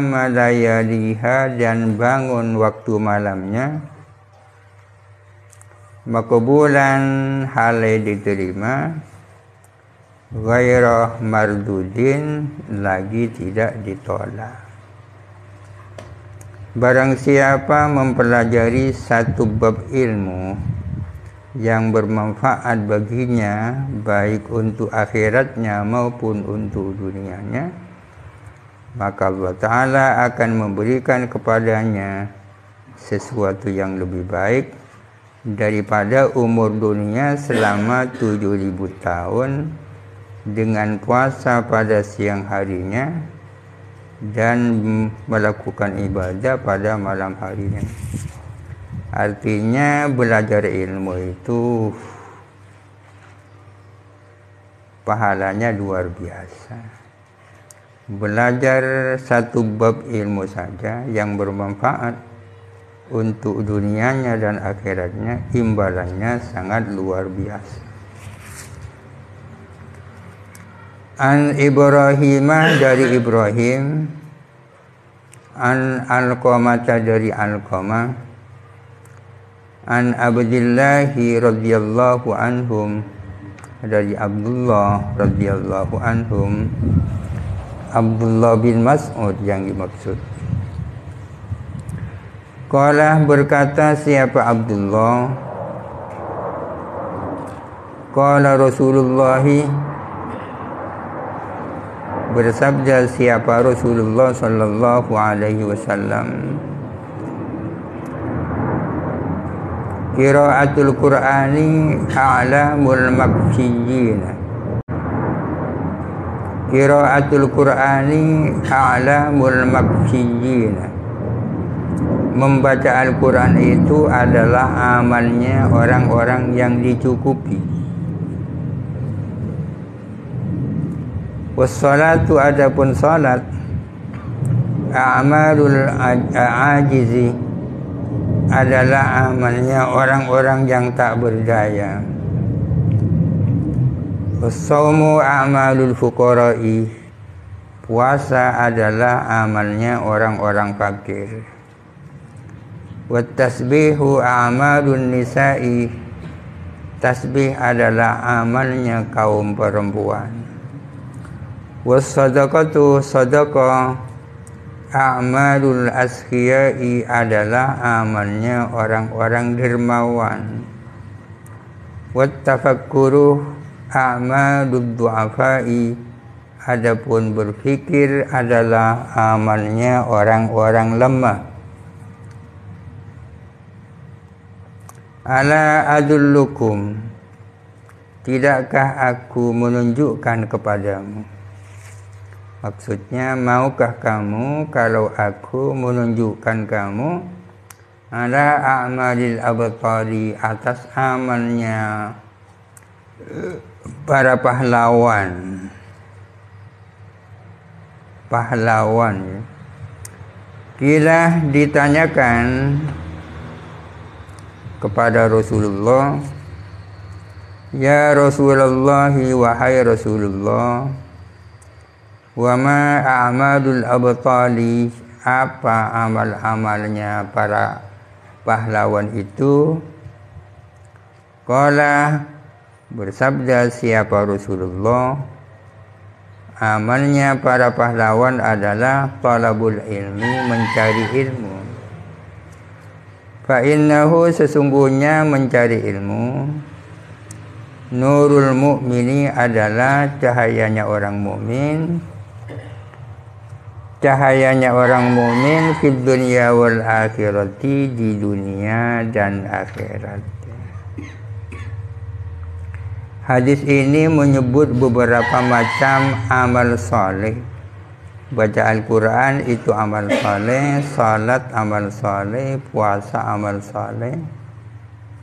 malayaliha dan bangun waktu malamnya, maqbulan halai diterima, ghairah mardudin lagi tidak ditolak. Barang siapa mempelajari satu bab ilmu yang bermanfaat baginya, baik untuk akhiratnya maupun untuk dunianya, maka Allah Ta'ala akan memberikan kepadanya sesuatu yang lebih baik daripada umur dunia selama 7.000 tahun dengan puasa pada siang harinya dan melakukan ibadah pada malam harinya. Artinya belajar ilmu itu pahalanya luar biasa. Belajar satu bab ilmu saja yang bermanfaat untuk dunianya dan akhiratnya, imbalannya sangat luar biasa. An Ibrahimah dari Ibrahim, an Alqamata dari Alqamah, an Abdillahi radhiyallahu anhum dari Abdullah radhiyallahu anhum, Abdullah bin Mas'ud yang dimaksud. Qala berkata siapa Abdullah, qala Rasulullah, bersabda siapa Rasulullah sallallahu alaihi wasallam, qiraatul Qur'ani a'lamul makfiyyin. Qiraatul Qur'ani a'lamul makfiyyin. Membaca Al-Quran itu adalah amalnya orang-orang yang dicukupi. Wassalatu adapun salat, a'malul ajizi adalah amalnya orang-orang yang tak berdaya. Wassaumu a'malul fuqara'i, puasa adalah amalnya orang-orang fakir. Wattasbihu a'malun nisa'i, tasbih adalah amalnya kaum perempuan. Wassadaqatu sadaqah a'malul askhiyai adalah amalnya orang-orang dermawan. Wattafakkuru a'malud du'afai, adapun berfikir adalah amalnya orang-orang lemah. Ala adullukum, tidakkah aku menunjukkan kepadamu? Maksudnya, maukah kamu kalau aku menunjukkan kamu ala a'malil abtali, atas amalnya para pahlawan. Kila ditanyakan kepada Rasulullah, ya Rasulullah, wahai Rasulullah, wa ma a'malul abtali, apa amal-amalnya para pahlawan itu? Qala, bersabda siapa Rasulullah, amalnya para pahlawan adalah talabul ilmi, mencari ilmu. Fa innahu, sesungguhnya mencari ilmu, nurul mu'mini adalah cahayanya orang mukmin. Cahayanya orang mukmin fid dunya wal akhirati, di dunia dan akhirat. Hadis ini menyebut beberapa macam amal soleh. Baca Al-Quran itu amal soleh, salat amal soleh, puasa amal soleh,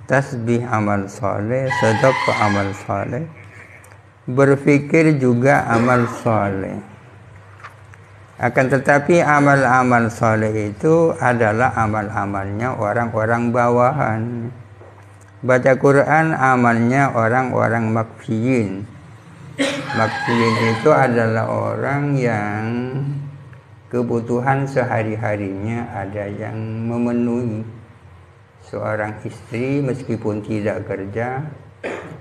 tasbih amal soleh, sedekah amal soleh, berfikir juga amal soleh. Akan tetapi amal-amal soleh itu adalah amal-amalnya orang-orang bawahan. Baca Quran amalnya orang-orang makfiyin. Makfiyin itu adalah orang yang kebutuhan sehari-harinya ada yang memenuhi. Seorang istri meskipun tidak kerja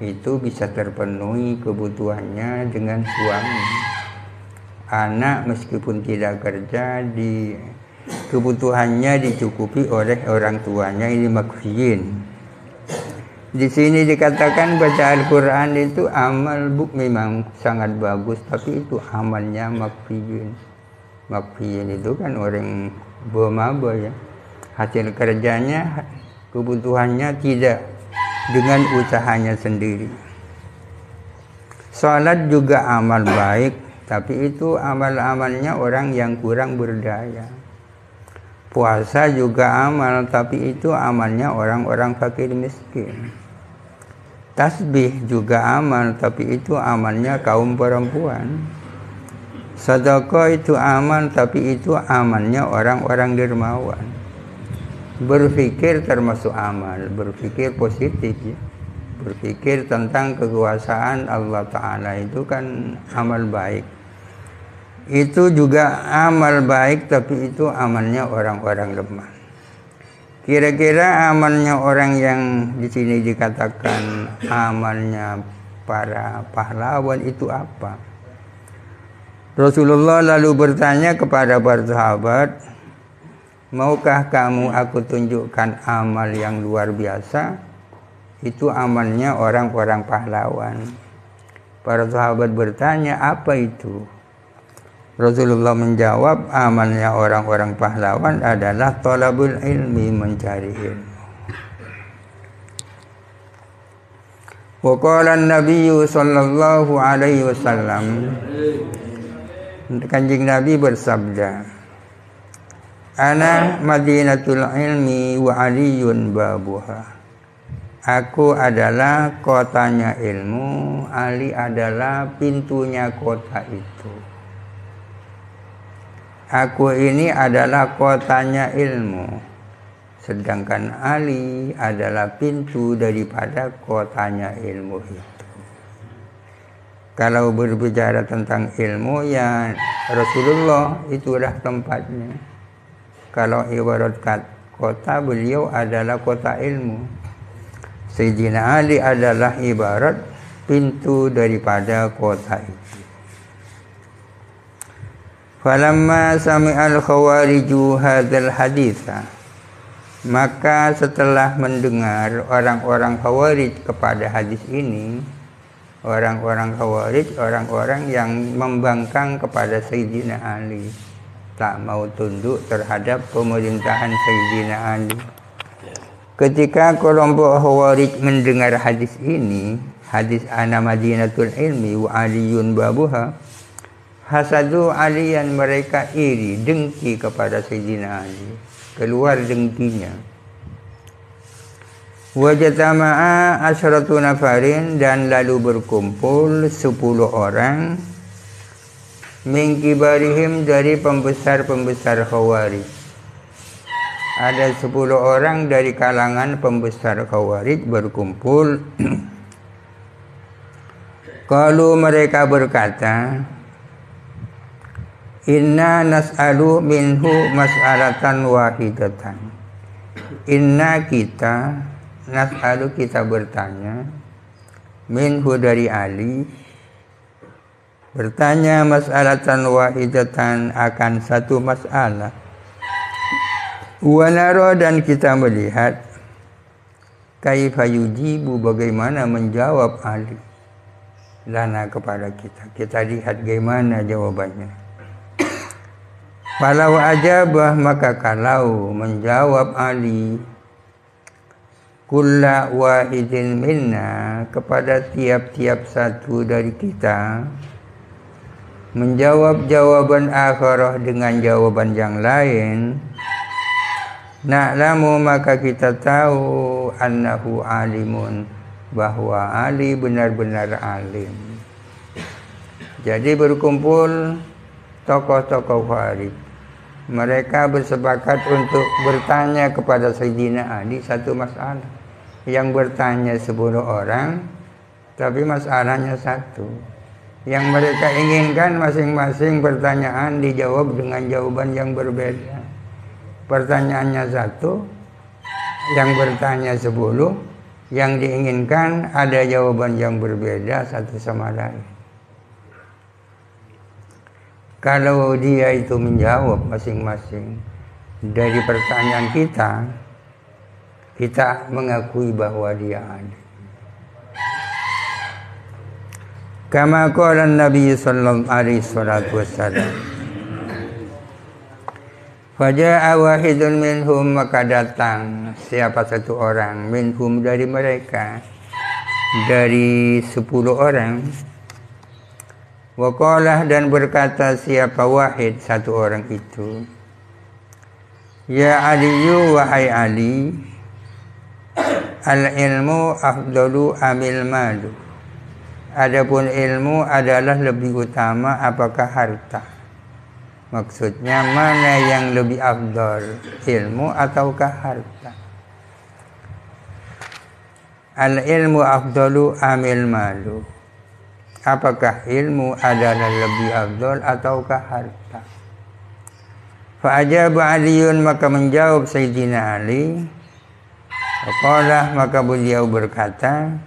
itu bisa terpenuhi kebutuhannya dengan suami. Anak meskipun tidak kerja kebutuhannya dicukupi oleh orang tuanya, ini makfiyin. Di sini dikatakan baca Al-Quran itu amal memang sangat bagus, tapi itu amalnya makfiyin. Makfiyin itu kan orang bermaba ya. Hasil kerjanya, kebutuhannya tidak dengan usahanya sendiri. Salat juga amal baik, tapi itu amal-amalnya orang yang kurang berdaya. Puasa juga amal, tapi itu amalnya orang-orang fakir miskin. Tasbih juga amal, tapi itu amalnya kaum perempuan. Sedekah itu amal, tapi itu amalnya orang-orang dermawan. Berpikir termasuk amal, berpikir positif ya. Berpikir tentang kekuasaan Allah Ta'ala itu kan amal baik. Itu juga amal baik, tapi itu amalnya orang-orang lemah. Kira-kira amalnya orang yang di sini dikatakan amalnya para pahlawan itu apa? Rasulullah lalu bertanya kepada para sahabat, maukah kamu aku tunjukkan amal yang luar biasa? Itu amalnya orang-orang pahlawan. Para sahabat bertanya, apa itu? Rasulullah menjawab, amalnya orang-orang pahlawan adalah thalabul ilmi, mencari ilmu. Wa qala an-nabiy sallallahu alaihi wasallam, Kanjeng Nabi bersabda, ana madinatul ilmi wa aliyun babuha. Aku adalah kotanya ilmu, Ali adalah pintunya kota itu. Aku ini adalah kotanya ilmu, sedangkan Ali adalah pintu daripada kotanya ilmu itu. Kalau berbicara tentang ilmu, ya Rasulullah itulah tempatnya. Kalau ibarat kota, beliau adalah kota ilmu. Sayyidina Ali adalah ibarat pintu daripada kota itu. Falamma sami'al khawariju hadzal haditha, maka setelah mendengar orang-orang khawarij kepada hadis ini, orang-orang khawarij, orang-orang yang membangkang kepada Sayyidina Ali, tak mau tunduk terhadap pemerintahan Sayyidina Ali. Ketika kelompok Khawarij mendengar hadis ini, hadis ana madinatul ilmi wa aliyun babuha, hasadu aliyan, mereka iri, dengki kepada Sayyidina Ali, keluar dengkinya. Wajatama'a asyratu nafarin, dan lalu berkumpul 10 orang, min kibarihim, dari pembesar-pembesar Khawarij. Ada 10 orang dari kalangan pembesar Khawarij berkumpul. Kalau mereka berkata, inna nas'alu minhu mas'alatan wahidatan. Inna kita, nas'alu kita bertanya, minhu dari Ali, bertanya mas'alatan wahidatan akan satu masalah. Wa nara, dan kita melihat, kaifa yujibu, bagaimana menjawab Ali lana kepada kita. Kita lihat bagaimana jawabannya. Falau ajabah, maka kalau menjawab Ali, kulla wahidin minna, kepada tiap-tiap satu dari kita, menjawab jawaban akhirah dengan jawaban yang lain, na'lamu, maka kita tahu, annahu alimun, bahwa Ali benar-benar alim. Jadi berkumpul tokoh-tokoh Khawarij. Mereka bersepakat untuk bertanya kepada Sayyidina Ali satu masalah. Yang bertanya 10 orang, tapi masalahnya satu. Yang mereka inginkan masing-masing pertanyaan dijawab dengan jawaban yang berbeda. Pertanyaannya satu, yang bertanya 10, yang diinginkan ada jawaban yang berbeda satu sama lain. Kalau dia itu menjawab masing-masing dari pertanyaan kita mengakui bahwa dia ada. Kama qala Nabi sallallahu alaihi wasallam. Faja'a wahidun minhum, maka datang siapa satu orang minhum dari mereka, dari 10 orang. Wa qala, dan berkata siapa wahid satu orang itu, ya Aliyu, wahai Ali, al ilmu afdalu amil malu. Adapun ilmu adalah lebih utama apakah harta? Maksudnya mana yang lebih afdal, ilmu ataukah harta? Al ilmu afdalu amil malu. Apakah ilmu adalah lebih afdal ataukah harta? Fa ajaba Aliun, maka menjawab Sayyidina Ali. Faqala, maka beliau berkata,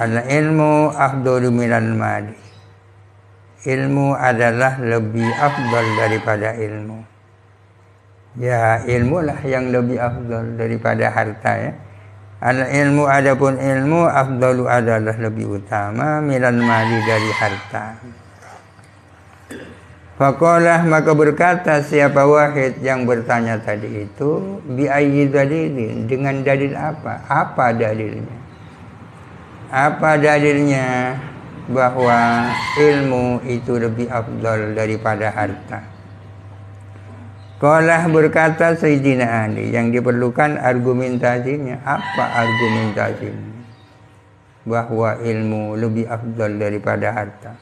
al ilmu afdalu minal mali. Ilmu adalah lebih afdal daripada ilmu. Ya, ilmu lah yang lebih afdal daripada harta ya. Al ilmu, adapun ilmu, afdalu adalah lebih utama minal mali, dari harta. Faqala, maka berkata siapa wahid yang bertanya tadi itu, bi ayyi dalilin, dengan dalil apa? Apa dalilnya? Apa dalilnya bahwa ilmu itu lebih afdal daripada harta? Qala, berkata Sayyidina Ali, yang diperlukan argumentasinya. Apa argumentasinya bahwa ilmu lebih afdal daripada harta?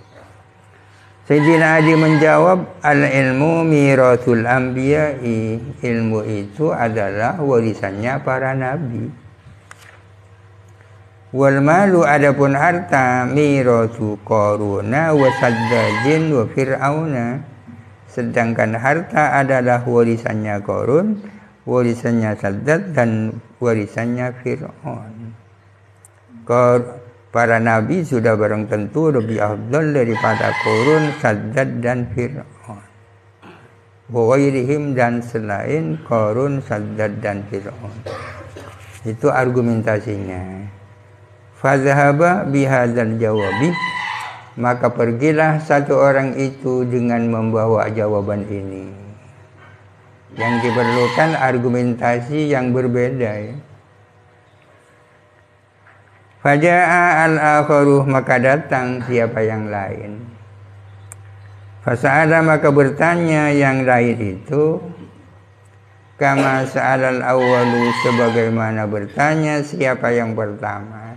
Sayyidina Ali menjawab, al ilmu mirathul anbiya'i. Ilmu itu adalah warisannya para nabi. Wal malu, adapun harta, mirathu Qaruna wa Saddadin wa Fir'auna. Sedangkan harta adalah warisannya Qarun, warisannya Saddad, dan warisannya Fir'aun. Para nabi sudah barang tentu lebih afdal daripada Qarun, Saddad, dan Fir'aun. Wa ghairihim, dan selain Qarun, Saddad, dan Fir'aun. Itu argumentasinya. Fadhahaba bihadzal jawabi, maka pergilah satu orang itu dengan membawa jawaban ini. Yang diperlukan argumentasi yang berbeda ya. Faja'a al-akharu, maka datang siapa yang lain. Fasa'ala, maka bertanya yang lain itu, kama sa'alal awwalu, sebagaimana bertanya siapa yang pertama.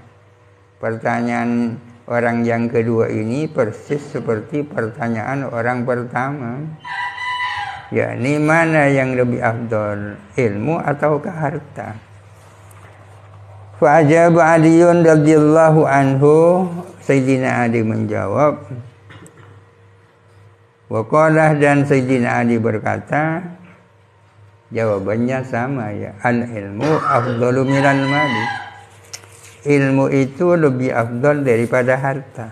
Pertanyaan orang yang kedua ini persis seperti pertanyaan orang pertama, yakni mana yang lebih afdal, ilmu ataukah harta? Fa ajaba Aliun radhiyallahu anhu, Sayyidina Ali menjawab. Wa qala, dan Sayyidina Ali berkata, jawabannya sama ya, al ilmu afdalu minal mali. Ilmu itu lebih afdal daripada harta.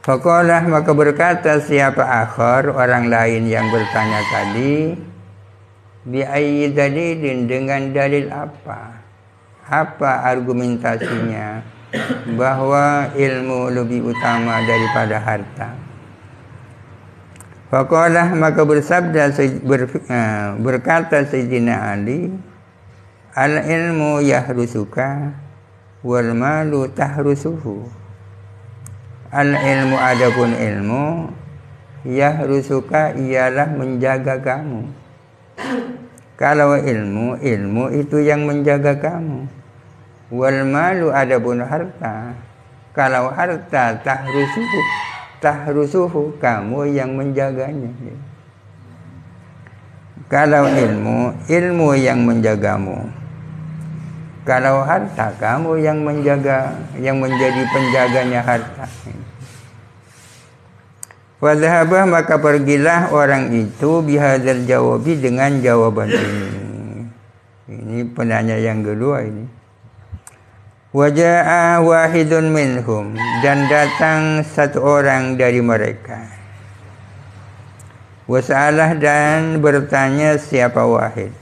Faqala, maka berkata siapa akhar, orang lain yang bertanya tadi, bi ayyi dalilin, dengan dalil apa? Apa argumentasinya bahwa ilmu lebih utama daripada harta? Faqala, maka berkata Sayyidina Ali, al ilmu yahrusuka wal malu tahrusuhu. Al ilmu, adapun ilmu, yahrusuka, ialah menjaga kamu. Kalau ilmu itu yang menjaga kamu. Wal malu, adapun harta, kalau harta, tahrusuhu, kamu yang menjaganya. Kalau ilmu yang menjagamu. Kalau harta, kamu yang menjaga, yang menjadi penjaganya harta. Wadhahabah, maka pergilah orang itu bihadzal jawabi, dengan jawaban ini. Ini penanya yang kedua ini. Waja'a wahidun minhum, dan datang satu orang dari mereka. Wasa'alah, dan bertanya siapa Wahid.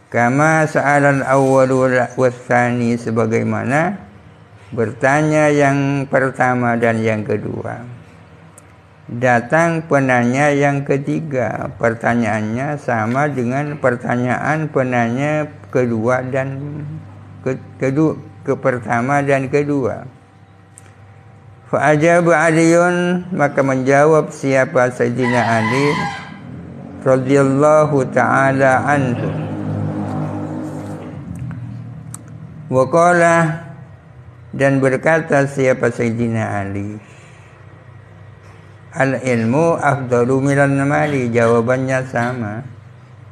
Kama sa'alal awwalu watsani, sebagaimana bertanya yang pertama dan yang kedua. Datang penanya yang ketiga, pertanyaannya sama dengan pertanyaan penanya kedua dan ke pertama dan kedua. Fa'ajaba Aliun, maka menjawab siapa Sayyidina Ali radhiyallahu ta'ala anhu. Wa qala, dan berkata siapa Sayyidina Ali, al-ilmu afdalu minan mali, jawabannya sama,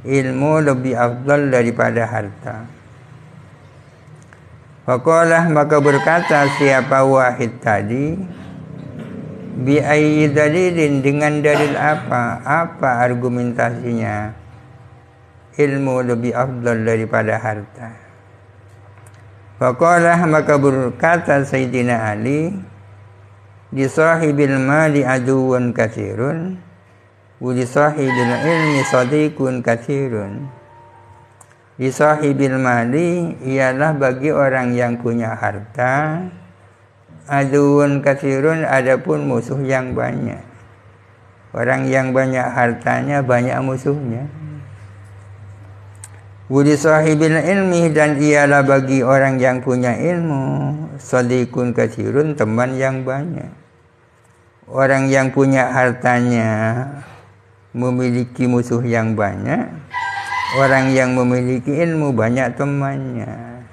ilmu lebih afdal daripada harta. Faqalah, maka berkata siapa Wahid tadi, bi ayyi dalilin, dengan dalil apa? Apa argumentasinya ilmu lebih afdal daripada harta? Faqalah, maka berkata Sayyidina Ali, di sahibil mali aduun katsirun wa di sahibil ilmi sadiqun katsirun. Di sahibil mali ialah bagi orang yang punya harta, aduun katsirun, adapun musuh yang banyak. Orang yang banyak hartanya banyak musuhnya. Wa di sahibil ilmi, dan ialah bagi orang yang punya ilmu, sadiqun katsirun, teman yang banyak. Orang yang punya hartanya memiliki musuh yang banyak. Orang yang memiliki ilmu banyak temannya.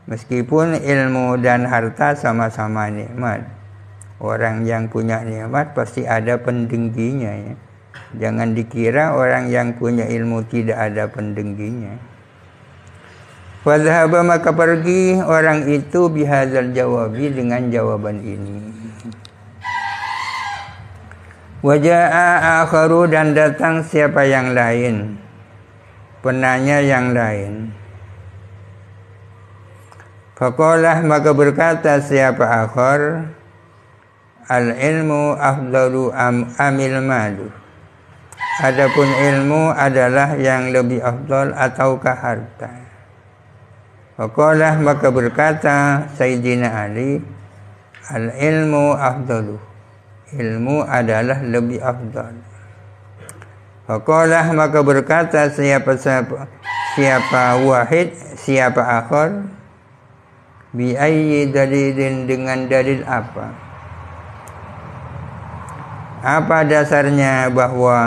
Meskipun ilmu dan harta sama-sama nikmat, orang yang punya nikmat pasti ada pendengkinya ya. Jangan dikira orang yang punya ilmu tidak ada pendengkinya. Fadhhaba, maka pergi orang itu bihadzal jawabi, dengan jawaban ini. Waja'a akharu, dan datang siapa yang lain, penanya yang lain. Faqalah, maka berkata siapa akhar, al-ilmu afdalu amil malu, adapun ilmu adalah yang lebih afdal ataukah harta. Faqalah, maka berkata Sayyidina Ali, al-ilmu afdalu, ilmu adalah lebih afdal. Faqalah, maka berkata siapa Wahid, siapa akhar, bi ayyi dalilin, dengan dalil apa? Apa dasarnya bahwa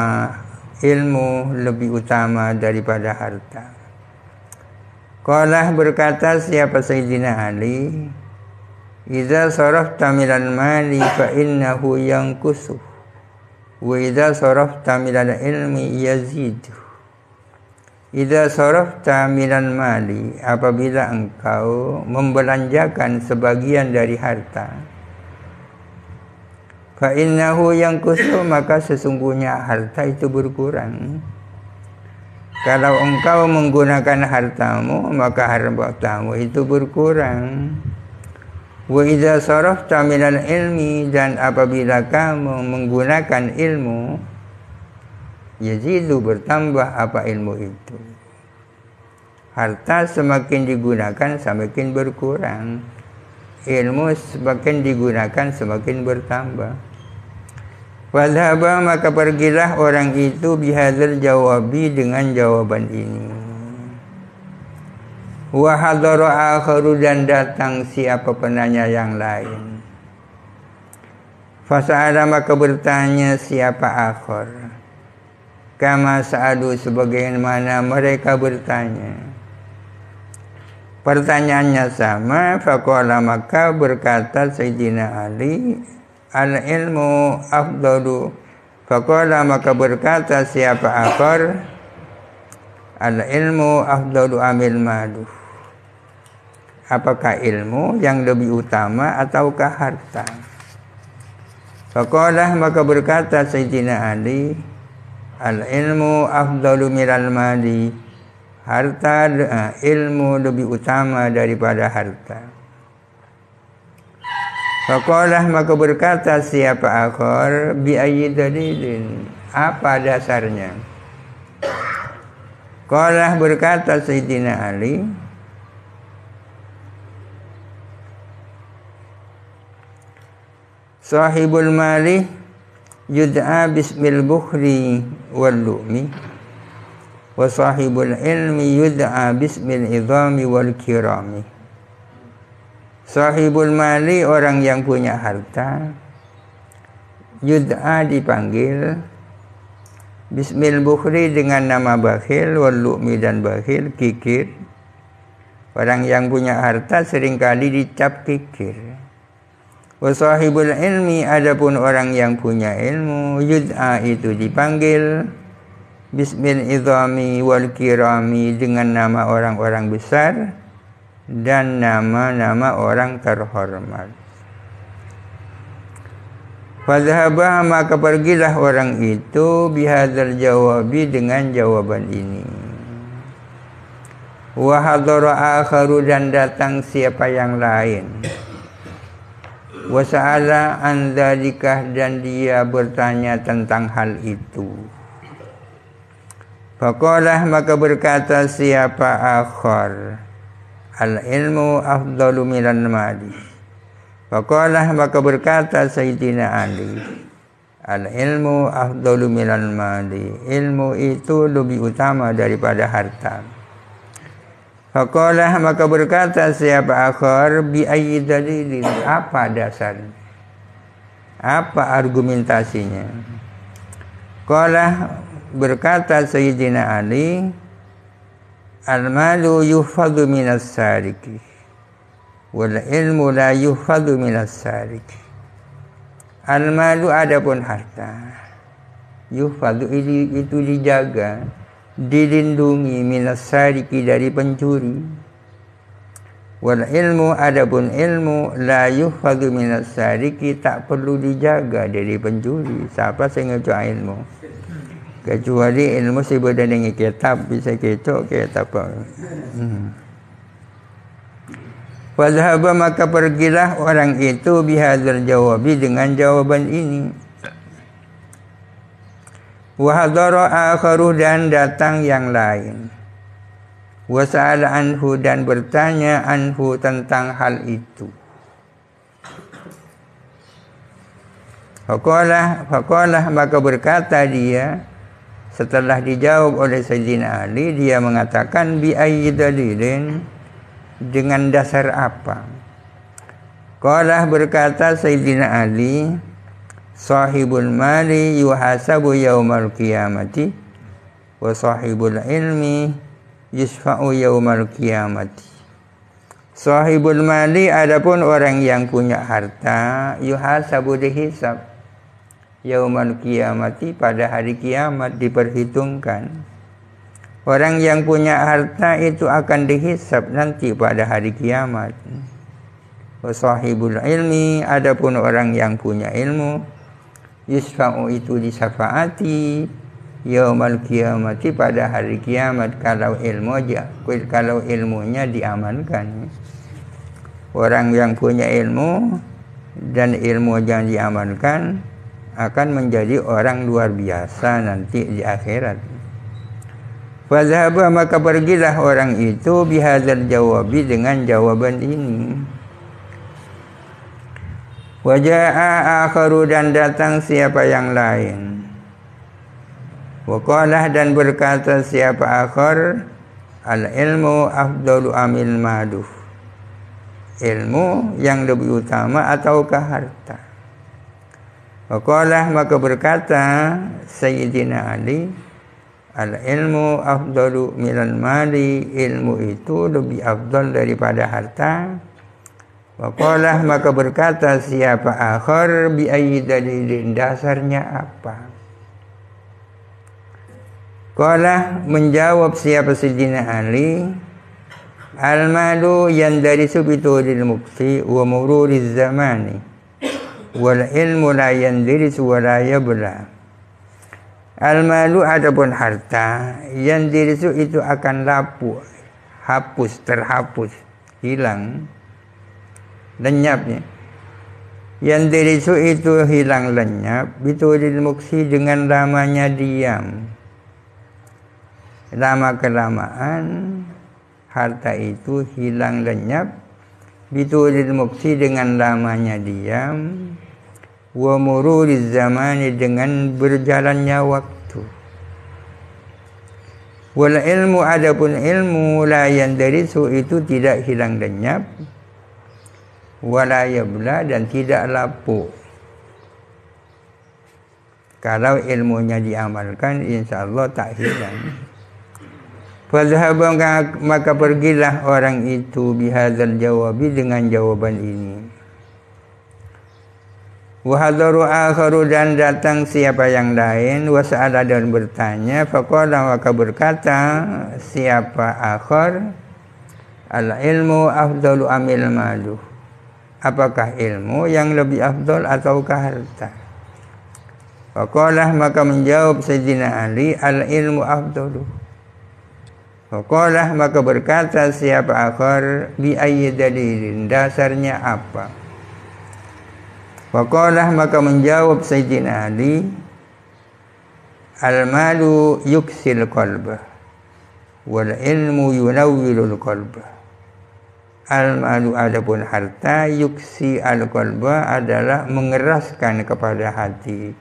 ilmu lebih utama daripada harta? Qalah, berkata siapa Sayyidina Ali, idza sarafta minal mali fa innahu yanqusu wa idza sarafta minal ilmi yazidu. Idza sarafta minal mali, apabila engkau membelanjakan sebagian dari harta, fa innahu yanqusu, maka sesungguhnya harta itu berkurang. Kalau engkau menggunakan hartamu, maka hartamu itu berkurang. Wa idza sarafta minal ilmi, dan apabila kamu menggunakan ilmu, yazidu, bertambah apa ilmu itu. Harta semakin digunakan semakin berkurang, ilmu semakin digunakan semakin bertambah. Wadhaba, maka pergilah orang itu bihadzal jawabi, dengan jawaban ini. Wa hadara akharu, dan datang siapa penanya yang lain. Fasa'ala, maka bertanya siapa akhar, kama sa'adu, sebagaimana mereka bertanya. Pertanyaannya sama. Faqala, maka berkata Sayyidina Ali, al-ilmu afdalu. Faqala, maka berkata siapa akhar, Al ilmu afdalu amil madu. Apakah ilmu yang lebih utama ataukah harta? Faqalah, maka berkata Sayyidina Ali, al ilmu afdalu minal mali. Harta, ilmu lebih utama daripada harta. Faqalah, maka berkata siapa akhar, bi ayyi dalilin. Apa dasarnya? Qalah, berkata Sayyidina Ali, sahibul mali yud'a bismil bukhli wal lu'mi, wa sahibul ilmi yud'a bismil idhami wal kirami. Sahibul mali, orang yang punya harta, yud'a dipanggil, bismil bukhli dengan nama bakhil, wal lu'mi dan bakhil, kikir. Orang yang punya harta seringkali dicap kikir. Wa sahibul ilmi, adapun orang yang punya ilmu, yud'a itu dipanggil, bismil idhami wal kirami, dengan nama orang-orang besar dan nama-nama orang terhormat. Fadhhabah, maka pergilah orang itu, bihadzal jawabi, dengan jawaban ini. Wa hadara akharu, dan datang siapa yang lain. Wa sa'ala an dzalika, dan dia bertanya tentang hal itu. Faqalah, maka berkata siapa akhar, al ilmu afdalu minal mali. Faqalah, maka berkata Sayyidina Ali, al ilmu afdalu minal mali. Ilmu itu lebih utama daripada harta. Faqalah, maka berkata siapa akhar, bi ayyi dalilin. Apa dasarnya? Apa argumentasinya? Qalah, berkata Sayyidina Ali, al-malu yuhfadhu minas sariki, wal ilmu la yuhfadhu minas sariki. Al-malu, adapun harta, yuhfadhu itu dijaga, dilindungi, minas sariki, dari pencuri. Wal ilmu, adapun ilmu, la yuhfadhu minas sariki, tak perlu dijaga dari pencuri. Siapa yang ngecok ilmu? Kecuali ilmu si berdandangi kitab, bisa kecok kitab apa. Fadhhaba, maka pergilah orang itu, bihadzal jawabi, dengan jawaban ini. Wa hadara akharu, dan datang yang lain. Wa sa'ala anhu, dan bertanya anhu, tentang hal itu. Faqalah, maka berkata dia, setelah dijawab oleh Sayyidina Ali, dia mengatakan, bi ayyi dalilin, dengan dasar apa? Qalah, berkata Sayyidina Ali, sahibul mali yuhasabu yaumal qiyamati, wa sahibul ilmi yusfa'u yaumal qiyamati. Sahibul mali, adapun orang yang punya harta, yuhasabu, dihisab, yaumal qiyamati, pada hari kiamat diperhitungkan. Orang yang punya harta itu akan dihisab nanti pada hari kiamat. Wa sahibul ilmi, adapun orang yang punya ilmu, yusfa'u, itu disafaati, yaumal qiyamati, pada hari kiamat, kalau ilmunya diamankan. Orang yang punya ilmu dan ilmu yang diamankan akan menjadi orang luar biasa nanti di akhirat. Fadhhaba, maka pergilah orang itu, bihadzal jawabi, dengan jawaban ini. Wa jaa'a akharu, dan datang siapa yang lain. Wa qalah, dan berkata siapa akhar, al ilmu afdalu amil madu. Ilmu yang lebih utama ataukah harta? Faqalah, maka berkata Sayyidina Ali, al ilmu afdalu minal mali. Ilmu itu lebih afdal daripada harta. Faqalah, maka berkata siapa akhar, bi ayyi dalilin, dasarnya apa? Qala menjawab siapa Sayyidina Ali, al-malu yandarisu bitulil mukti wa mururiz zamani wal ilmu la yandarisu wa la yabla. Al-malu adapun harta, yandarisu itu akan lapuk, hapus, terhapus, hilang, lenyapnya. Yandarisu itu hilang lenyap bitulil mukti dengan lamanya diam. Lama-kelamaan harta itu hilang lenyap bitulil mukti dengan lamanya diam, wa mururiz zamani dengan berjalannya waktu. Wal ilmu adapun ilmu la yandarisu itu tidak hilang lenyap, wala yabla dan tidak lapuk. Kalau ilmunya diamalkan insyaallah tak hilang. Fadhhaba maka pergilah orang itu bihadzal jawabi dengan jawaban ini. Wa hadaru akharu dan datang siapa yang lain, wa sa'ala dan bertanya, faqala maka berkata siapa akhar, al ilmu afdalu amil malu. Apakah ilmu yang lebih afdal ataukah harta? Faqala maka menjawab Sayyidina Ali, al ilmu afdalu. Faqala maka berkata siapa akhar, bi ayyi dalilin, dasarnya apa? Faqala maka menjawab Sayyidina Ali, al malu yuksil qalbah wal ilmu yunawwilul qalbah. Al malu adapun harta, yuksi al qalbah adalah mengeraskan kepada hati,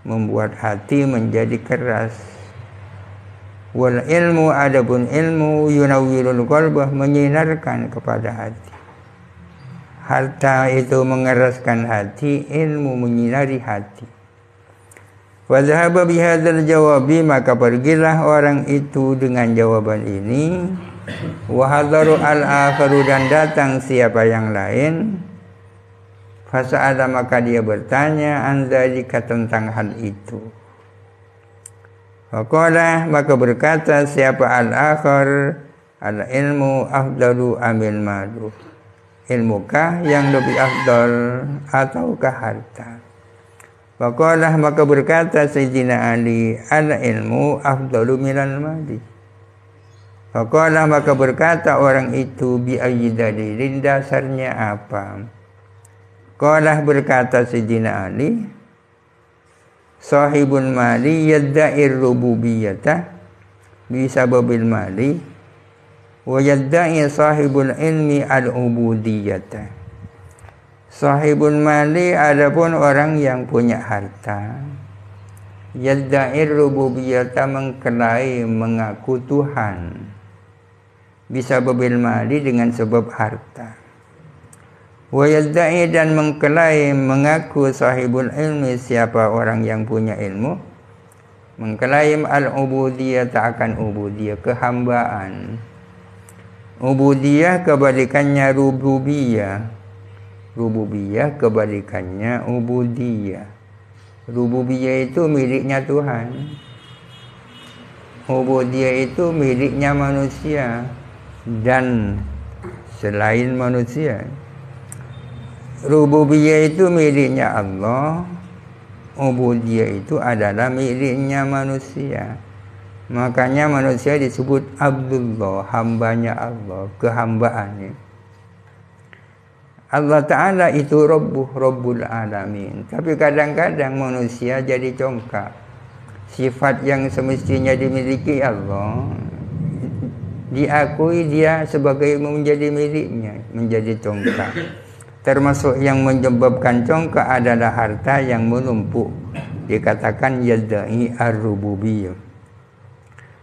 membuat hati menjadi keras. Wal ilmu adapun ilmu yunawwilul qalbah, menyinarkan kepada hati. Harta itu mengeraskan hati, ilmu menyinari hati. Wa dhahaba bihadzal jawabi maka pergilah orang itu dengan jawaban ini. Wa hadaru al-akharu dan datang siapa yang lain. Fasa'ala maka dia bertanya an dzalika tentang hal itu. Faqala maka berkata siapa al-akhar, al ilmu afdalu amil malu. Ilmukah yang lebih afdal ataukah harta? Faqala maka berkata Sayyidina Ali, al ilmu afdalu minal mali. Faqala maka berkata orang itu, bi ayyi dalilin, dasarnya apa? Qala berkata Sayyidina Ali, sahibul mali yadda'ir rububiyyata bisababil mali wa yadda'i sahibul ilmi al-ubudiyyata. Sahibul mali adapun orang yang punya harta, yadda'ir rububiyyata mengklaim, mengaku Tuhan, bisababil mali dengan sebab harta. Wa yadda'i dan mengklaim, mengaku sahibul ilmi siapa orang yang punya ilmu, mengklaim al-ubudiyah akan ubudiyah, kehambaan. Ubudiyah kebalikannya rububiyah. Rububiyah kebalikannya ubudiyah. Rububiyah itu miliknya Tuhan. Ubudiyah itu miliknya manusia dan selain manusia. Rububiyah itu miliknya Allah, ubudiyah itu adalah miliknya manusia. Makanya manusia disebut Abdullah, hambanya Allah, kehambaannya. Allah Ta'ala itu Rabbul Alamin. Tapi kadang-kadang manusia jadi congkak. Sifat yang semestinya dimiliki Allah, diakui dia sebagai menjadi miliknya, menjadi congkak. Termasuk yang menyebabkan congkak adalah harta yang menumpuk, dikatakan yadda'i ar-rububiyah.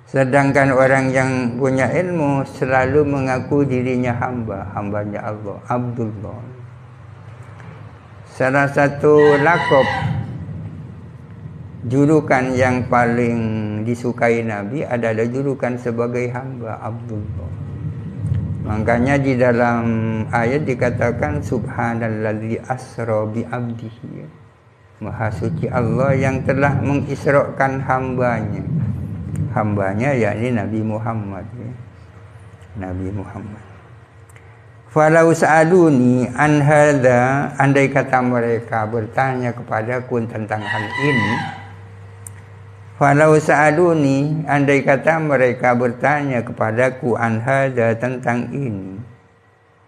Sedangkan orang yang punya ilmu selalu mengaku dirinya hambanya Allah, Abdullah. Salah satu lakop julukan yang paling disukai Nabi adalah julukan sebagai hamba, Abdullah. Makanya di dalam ayat dikatakan subhanallazi asra bi abdihi. Maha suci Allah yang telah mengisrakan hambanya. hambanya yakni Nabi Muhammad ya. Nabi Muhammad. Falau sa'aluni an hadza, andai kata mereka bertanya kepadaku tentang hal ini. Falau sa'aluni, andai kata mereka bertanya kepadaku an hadza tentang ini.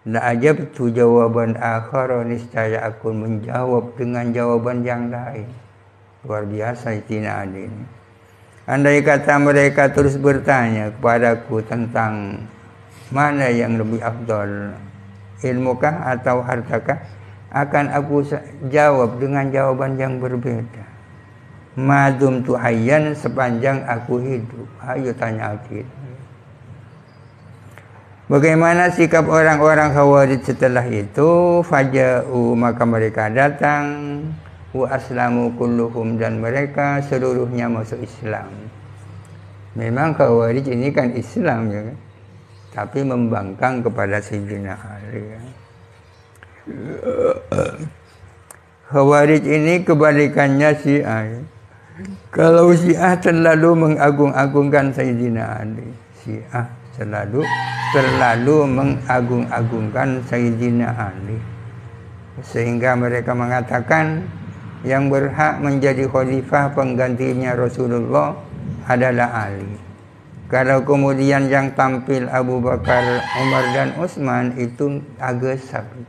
La ajabtu jawaban akhar, niscaya aku menjawab dengan jawaban yang lain. Luar biasa Sayyidina Ali ini. Andai kata mereka terus bertanya kepadaku tentang mana yang lebih afdal, ilmukah atau hartakah, akan aku jawab dengan jawaban yang berbeda. Madum tu hayyan, sepanjang aku hidup. Ayo tanya aku. Bagaimana sikap orang-orang Khawarij setelah itu? Faja'u, maka mereka datang. Wa aslamu kulluhum, dan mereka seluruhnya masuk Islam. Memang Khawarij ini kan Islam ya kan? Tapi membangkang kepada Sayyidina Ali ya. Khawarij ini kebalikannya Syiah ya. Kalau Syiah terlalu mengagung-agungkan Sayyidina Ali, Syiah terlalu mengagung-agungkan Sayyidina Ali, sehingga mereka mengatakan yang berhak menjadi khalifah penggantinya Rasulullah adalah Ali. Kalau kemudian yang tampil Abu Bakar, Umar dan Utsman, itu agak sabit.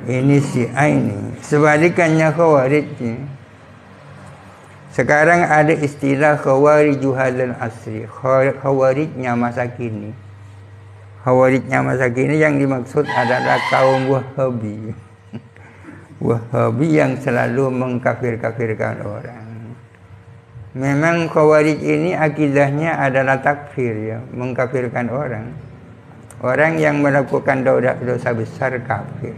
Ini Syiah ini. Sebalikannya Khawarij. Sekarang ada istilah Khawariju hadzal asri, Khawarijnya masa kini. Khawarijnya masa kini yang dimaksud adalah kaum Wahabi. Wahabi yang selalu mengkafir-kafirkan orang. Memang Khawarij ini akidahnya adalah takfir ya, mengkafirkan orang. Orang yang melakukan dosa besar kafir.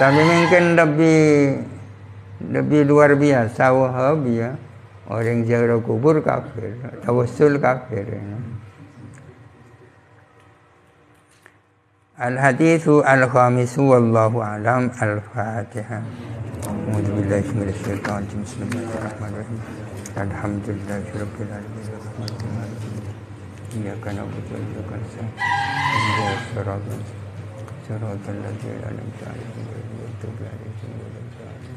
Tapi mungkin lebih luar biasa Wahabi ya. Orang ziarah kubur kafir, tawassul kafir ya. Al-hadithu al-khamisu wallahu alam. Al-Fatihah. A'udzu billahi minasy syaithanir rajim. Bismillahirrahmanirrahim. Alhamdulillahirabbil alamin. Iyyaka na'budu wa iyyaka nasta'in. Ihdinas siratal ladzina an'amta 'alaihim ghairil maghdubi 'alaihim waladdallin.